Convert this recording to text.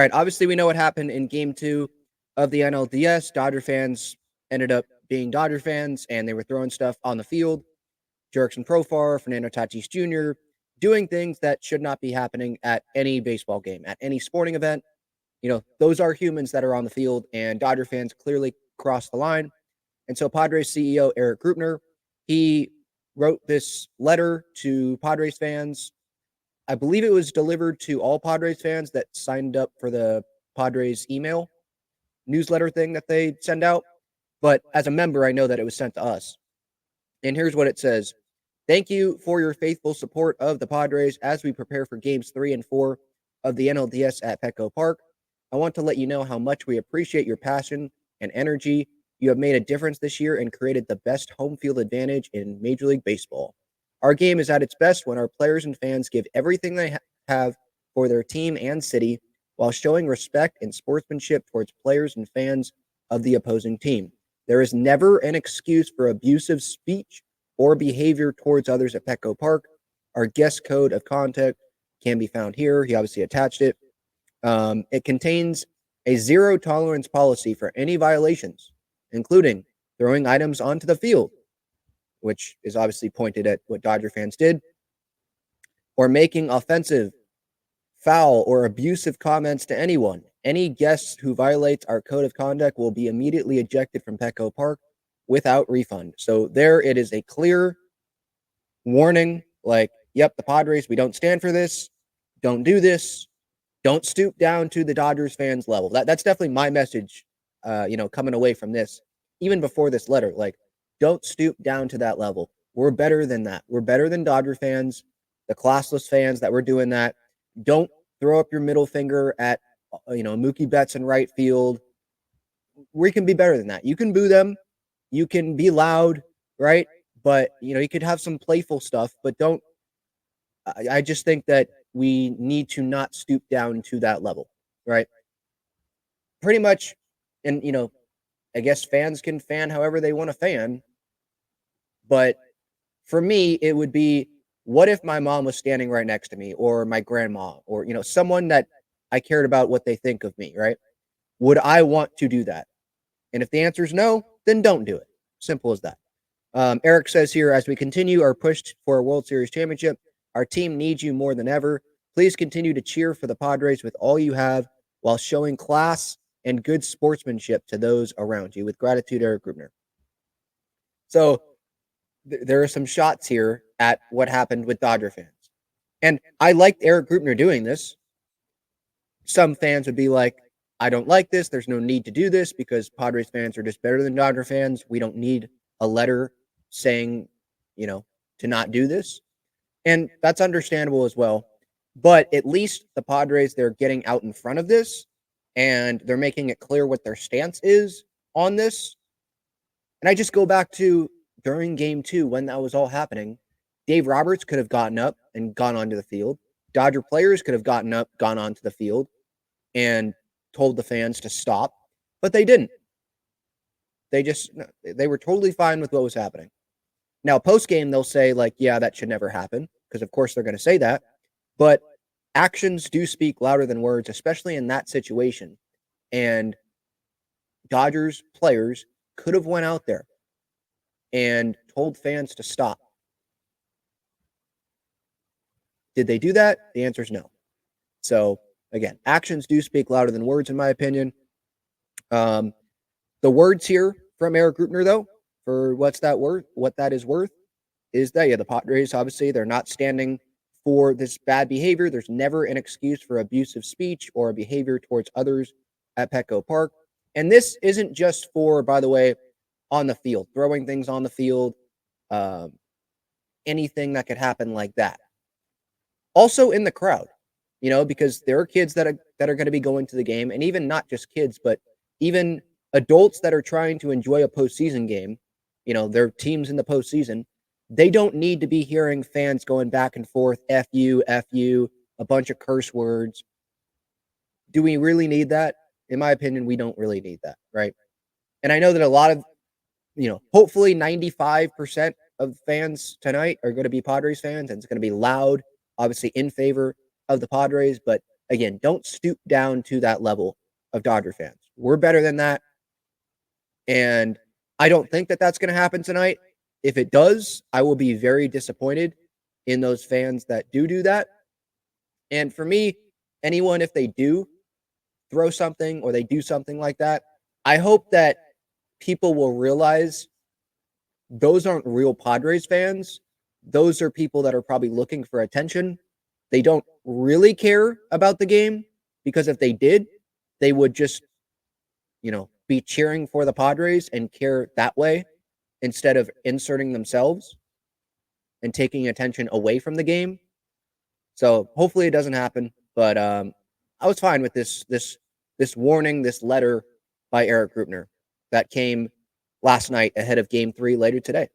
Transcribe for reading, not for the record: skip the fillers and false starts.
All right, obviously we know what happened in game 2 of the NLDS. Dodger fans ended up being Dodger fans, and they were throwing stuff on the field. Jurickson Profar, Fernando Tatis Jr., doing things that should not be happening at any baseball game, at any sporting event. Those are humans that are on the field, and Dodger fans clearly crossed the line. And so Padres CEO Erik Greupner, he wrote this letter to Padres fans. I believe it was delivered to all Padres fans that signed up for the Padres email newsletter thing that they send out. But as a member, I know that it was sent to us. And here's what it says. Thank you for your faithful support of the Padres as we prepare for games 3 and 4 of the NLDS at Petco Park. I want to let you know how much we appreciate your passion and energy. You have made a difference this year and created the best home field advantage in Major League Baseball. Our game is at its best when our players and fans give everything they have for their team and city while showing respect and sportsmanship towards players and fans of the opposing team. There is never an excuse for abusive speech or behavior towards others at Petco Park. Our guest code of conduct can be found here. He obviously attached it. It contains a zero tolerance policy for any violations, including throwing items onto the field, which is obviously pointed at what Dodger fans did, or making offensive, foul, or abusive comments to anyone. Any guest who violates our code of conduct will be immediately ejected from Petco Park without refund. So there it is, a clear warning, like, yep, the Padres, we don't stand for this. Don't do this. Don't stoop down to the Dodgers fans level. That's definitely my message, coming away from this, even before this letter. Like, don't stoop down to that level. We're better than that. We're better than Dodger fans, the classless fans that were doing that. Don't throw up your middle finger at, Mookie Betts in right field. We can be better than that. You can boo them. You can be loud, right? But, you could have some playful stuff, but don't. I just think that we need to not stoop down to that level, right? Pretty much, and, I guess fans can fan however they want to fan. But for me, it would be, what if my mom was standing right next to me, or my grandma, or, someone that I cared about what they think of me, right? Would I want to do that? And if the answer is no, then don't do it. Simple as that. Eric says here, as we continue our push for a World Series championship, our team needs you more than ever. Please continue to cheer for the Padres with all you have while showing class and good sportsmanship to those around you. With gratitude, Erik Greupner. So there are some shots here at what happened with Dodger fans. And I liked Erik Greupner doing this. Some fans would be like, I don't like this. There's no need to do this because Padres fans are just better than Dodger fans. We don't need a letter saying, to not do this. And that's understandable as well. But at least the Padres, they're getting out in front of this and they're making it clear what their stance is on this. And I just go back to during game 2 when that was all happening. Dave Roberts could have gotten up and gone onto the field. Dodger players could have gotten up, gone onto the field, and told the fans to stop, but they didn't. They were totally fine with what was happening. Now, post-game, they'll say, like, yeah, that should never happen, because of course they're going to say that, but actions do speak louder than words, especially in that situation. And Dodgers players could have went out there and told fans to stop. Did they do that? The answer is no. So, again, actions do speak louder than words, in my opinion. The words here from Erik Greupner, though, for what that is worth, is that, the Padres, obviously, they're not standing for this bad behavior. There's never an excuse for abusive speech or behavior towards others at Petco Park. And this isn't just for, by the way, on the field, throwing things on the field, anything that could happen like that. Also in the crowd, because there are kids that are going to be going to the game, and even not just kids, but even adults that are trying to enjoy a postseason game, their teams in the postseason, they don't need to be hearing fans going back and forth, F you, a bunch of curse words. Do we really need that? In my opinion, we don't really need that, right? And I know that a lot of, hopefully 95% of fans tonight are going to be Padres fans, and it's going to be loud, obviously in favor of the Padres. But again, don't stoop down to that level of Dodger fans. We're better than that. And I don't think that that's going to happen tonight. If it does, I will be very disappointed in those fans that do that. And for me, anyone, if they do throw something or they do something like that, I hope that people will realize those aren't real Padres fans. Those are people that are probably looking for attention. They don't really care about the game, because if they did, they would just, be cheering for the Padres and care that way, instead of inserting themselves and taking attention away from the game. So hopefully it doesn't happen. But I was fine with this warning, this letter by Erik Greupner that came last night ahead of Game 3 later today.